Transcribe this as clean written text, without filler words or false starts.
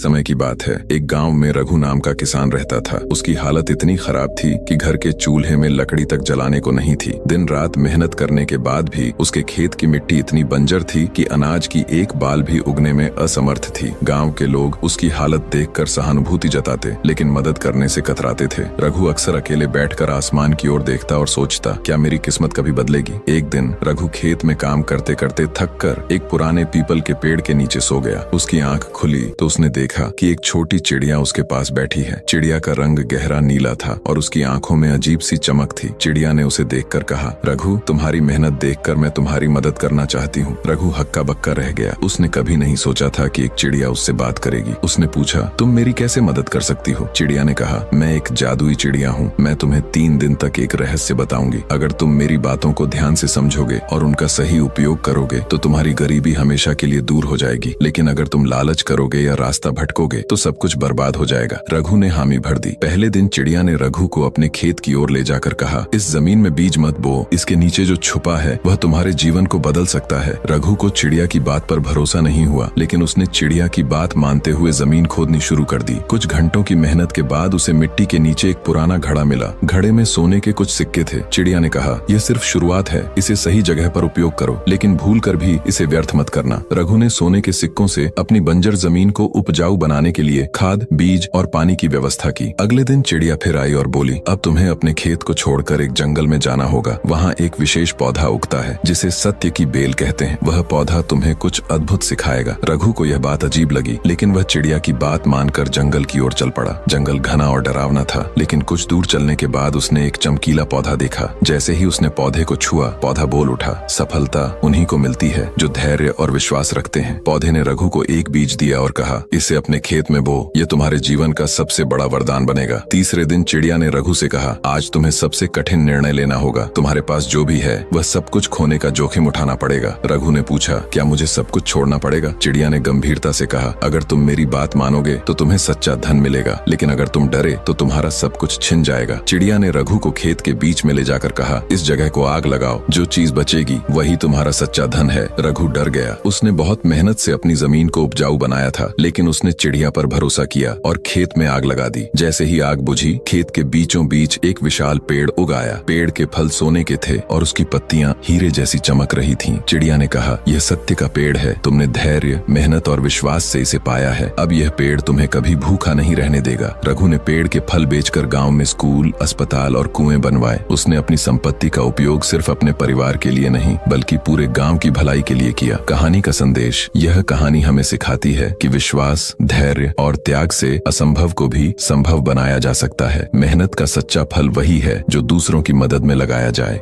समय की बात है। एक गांव में रघु नाम का किसान रहता था। उसकी हालत इतनी खराब थी कि घर के चूल्हे में लकड़ी तक जलाने को नहीं थी। दिन रात मेहनत करने के बाद भी उसके खेत की मिट्टी इतनी बंजर थी कि अनाज की एक बाल भी उगने में असमर्थ थी। गांव के लोग उसकी हालत देखकर सहानुभूति जताते, लेकिन मदद करने से कतराते थे। रघु अक्सर अकेले बैठकर आसमान की ओर देखता और सोचता, क्या मेरी किस्मत कभी बदलेगी। एक दिन रघु खेत में काम करते करते थक कर एक पुराने पीपल के पेड़ के नीचे सो गया। उसकी आंख खुली तो उसने देखा कि एक छोटी चिड़िया उसके पास बैठी है। चिड़िया का रंग गहरा नीला था और उसकी आंखों में अजीब सी चमक थी। चिड़िया ने उसे देखकर कहा, रघु, तुम्हारी मेहनत देखकर मैं तुम्हारी मदद करना चाहती हूँ। रघु हक्का बक्का रह गया। उसने कभी नहीं सोचा था कि एक चिड़िया उससे बात करेगी। उसने पूछा, तुम मेरी कैसे मदद कर सकती हो। चिड़िया ने कहा, मैं एक जादुई चिड़िया हूँ। मैं तुम्हें 3 दिन तक एक रहस्य बताऊंगी। अगर तुम मेरी बातों को ध्यान से समझोगे और उनका सही उपयोग करोगे तो तुम्हारी गरीबी हमेशा के लिए दूर हो जाएगी। लेकिन अगर तुम लालच करोगे या रास्ता भटकोगे तो सब कुछ बर्बाद हो जाएगा। रघु ने हामी भर दी। पहले दिन चिड़िया ने रघु को अपने खेत की ओर ले जाकर कहा, इस जमीन में बीज मत बो। इसके नीचे जो छुपा है वह तुम्हारे जीवन को बदल सकता है। रघु को चिड़िया की बात पर भरोसा नहीं हुआ, लेकिन उसने चिड़िया की बात मानते हुए जमीन खोदनी शुरू कर दी। कुछ घंटों की मेहनत के बाद उसे मिट्टी के नीचे एक पुराना घड़ा मिला। घड़े में सोने के कुछ सिक्के थे। चिड़िया ने कहा, यह सिर्फ शुरुआत है। इसे सही जगह पर उपयोग करो, लेकिन भूल कर भी इसे व्यर्थ मत करना। रघु ने सोने के सिक्कों से अपनी बंजर जमीन को उपजाऊ बनाने के लिए खाद, बीज और पानी की व्यवस्था की। अगले दिन चिड़िया फिर आई और बोली, अब तुम्हें अपने खेत को छोड़कर एक जंगल में जाना होगा। वहाँ एक विशेष पौधा उगता है जिसे सत्य की बेल कहते हैं। वह पौधा तुम्हें कुछ अद्भुत सिखाएगा। रघु को यह बात अजीब लगी, लेकिन वह चिड़िया की बात मानकर जंगल की ओर चल पड़ा। जंगल घना और डरावना था, लेकिन कुछ दूर चलने के बाद उसने एक चमकीला पौधा देखा। जैसे ही उसने पौधे को छुआ, पौधा बोल उठा, सफलता उन्हीं को मिलती है जो धैर्य और विश्वास रखते हैं। पौधे ने रघु को एक बीज दिया और कहा, इसे अपने खेत में बो। ये तुम्हारे जीवन का सबसे बड़ा वरदान बनेगा। तीसरे दिन चिड़िया ने रघु से कहा, आज तुम्हें सबसे कठिन निर्णय लेना होगा। तुम्हारे पास जो भी है वह सब कुछ खोने का जोखिम उठाना पड़ेगा। रघु ने पूछा, क्या मुझे सब कुछ छोड़ना पड़ेगा। चिड़िया ने गंभीरता से कहा, अगर तुम मेरी बात मानोगे तो तुम्हें सच्चा धन मिलेगा, लेकिन अगर तुम डरे तो तुम्हारा सब कुछ छिन जाएगा। चिड़िया ने रघु को खेत के बीच में ले जाकर कहा, इस जगह को आग लगाओ। जो चीज बचेगी वही तुम्हारा सच्चा धन है। रघु डर गया। उसने बहुत मेहनत से अपनी जमीन को उपजाऊ बनाया था, लेकिन उसने चिड़िया पर भरोसा किया और खेत में आग लगा दी। जैसे ही आग बुझी, खेत के बीचों बीच एक विशाल पेड़ उग आया। पेड़ के फल सोने के थे और उसकी पत्तियां हीरे जैसी चमक रही थीं। चिड़िया ने कहा, यह सत्य का पेड़ है। तुमने धैर्य, मेहनत और विश्वास से इसे पाया है। अब यह पेड़ तुम्हें कभी भूखा नहीं रहने देगा। रघु ने पेड़ के फल बेचकर गांव में स्कूल, अस्पताल और कुएं बनवाए। उसने अपनी संपत्ति का उपयोग सिर्फ अपने परिवार के लिए नहीं, बल्कि पूरे गांव की भलाई के लिए किया। कहानी का संदेश, यह कहानी हमें सिखाती है कि विश्वास, धैर्य और त्याग से असंभव को भी संभव बनाया जा सकता है। मेहनत का सच्चा फल वही है जो दूसरों की मदद में लगाया जाए।